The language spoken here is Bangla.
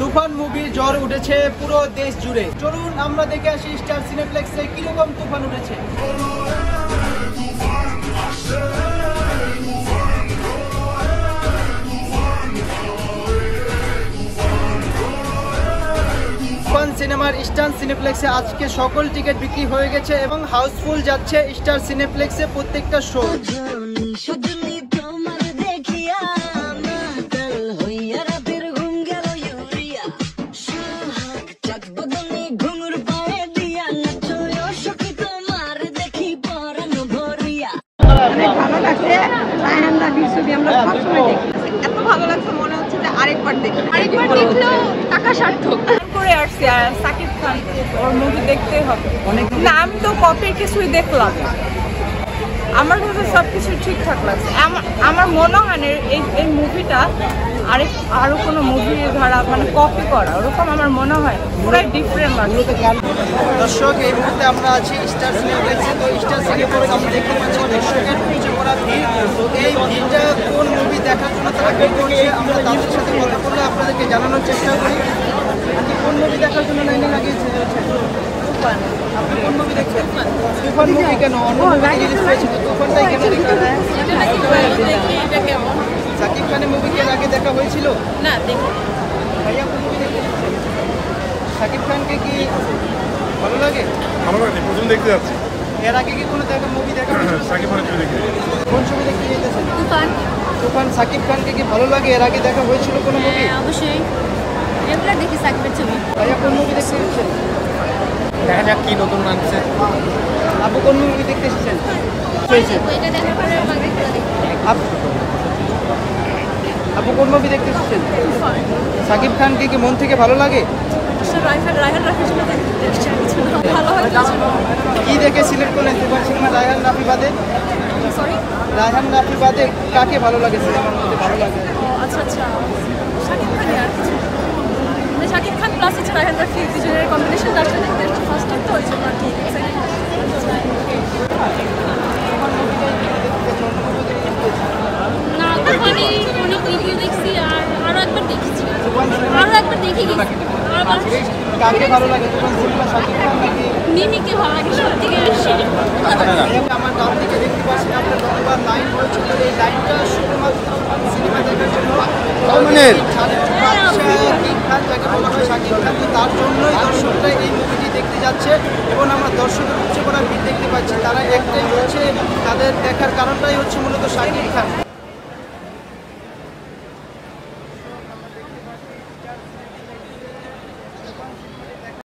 তুফান মুভির জ্বর উঠেছে পুরো দেশ জুড়ে। চলুন আমরা দেখে আসি স্টার সিনেপ্লেক্সে কিরকম তুফান উঠেছে। তুফান সিনেমার স্টার সিনেপ্লেক্সে আজকে সকল টিকিট বিক্রি হয়ে গেছে এবং হাউসফুল যাচ্ছে স্টার সিনেপ্লেক্সে প্রত্যেকটা শো। ভালো লাগছে, রায়হান রাফির ছবি আমরা সবসময় দেখি, এত ভালো লাগছে মনে হচ্ছে যে আরেকবার দেখলেও টাকা সার্থক করে আসছি। আর সাকিব খান ওর মুভি দেখতেই হবে। নাম তো কপির কিছুই দেখলাম, আমার কাছে সবকিছু ঠিকঠাক লাগছে। আমার মনে হয় না এই মুভিটা আরো কোনো মুভি ধারা মানে কপি করা ওরকম আমার মনে হয়, পুরাই ডিফারেন্ট লাগছে। দর্শক, এই মুহূর্তে আমরা আছি স্টার সিনেপ্লেক্সে। তো স্টার সিনেপ্লেক্সে আমরা দেখতে পাচ্ছি দর্শকের পিছনে পড়া ভিড়। এই ভিড়টা কোন মুভি দেখার জন্য তারা ভিড় করছে, আমরা তাদের সাথে কথা বলে আপনাদেরকে জানানোর চেষ্টা করি। কোন মুভি দেখার জন্য লাইনে লাগিয়েছে? আপনি কোন মুভি দেখছেন? তুফান মুভি কেন? অন্য মুভি রিলিজ হয়েছিল, তুফানটাই কেন দেখছেন? সাকিব খানের মুভি কি এর আগে দেখা হয়েছিল? না, দেখি ভাইয়া কোন মুভি দেখছেন? সাকিব খানকে কি ভালো লাগে? ভালো লাগে, প্রথম দেখতে যাচ্ছি। এর আগে কি কোনো মুভি দেখা হয়েছিল? সাকিব খানের ছবি দেখতে। কোন ছবি দেখতে যেতেছেন? তুফান। তুফান। সাকিব খানকে কি ভালো লাগে? এর আগে দেখা হয়েছিল কোনো মুভি? অবশ্যই রেগুলার দেখি সাকিবের ছবি। ভাইয়া কোন মুভি দেখতে এসেছেন? দেখা যাক কি নতুন আনছে। আপু কোন মুভি দেখতে এসেছেন? এটা দেখার পরে আপু কোন মুভি দেখতে এসেছেন? সাকিব খানকে কি মন থেকে ভালো লাগে? রায়হান রাফির জন্য ভালো হয়। কি দেখে সিলেক্ট করলেন তুফান সিনেমা রায়হান রাফি বাদে? সরি, রায়হান রাফি বাদে কাকে ভালো লাগে সিনেমার মধ্যে? ভালো লাগে আচ্ছা শাকিব খান। আর কিছু মানে শাকিব খান প্লাস হচ্ছে রায়হান রাফি দুজনের কম্বিনেশন আসলে দেখতে ফার্স্ট টাইম তো ওই জন্য আর কি না। তুফানি অনেক রিভিউ দেখছি আর আরও একবার দেখেছি, দেখে গেছি। কাকে ভালো লাগে তুফান সিনেমা, সাকিব খান নাকি মিমিকে ভালো লাগে সব থেকে বেশি। আমার ডান দিকে দেখতে পাচ্ছেন আপনার লম্বা লাইন হয়েছিল। এই লাইনটা শুধুমাত্র সিনেমা দেখার জন্য সাকিব খান যাকে বলা হয় সাকিব খান, তো তার জন্যই দর্শকরা এই মুভিটি দেখতে যাচ্ছে। এবং আমরা দর্শকের উচ্চ করা ভিড় দেখতে পাচ্ছি। তারা একটাই হচ্ছে, তাদের দেখার কারণটাই হচ্ছে মূলত সাকিব খান।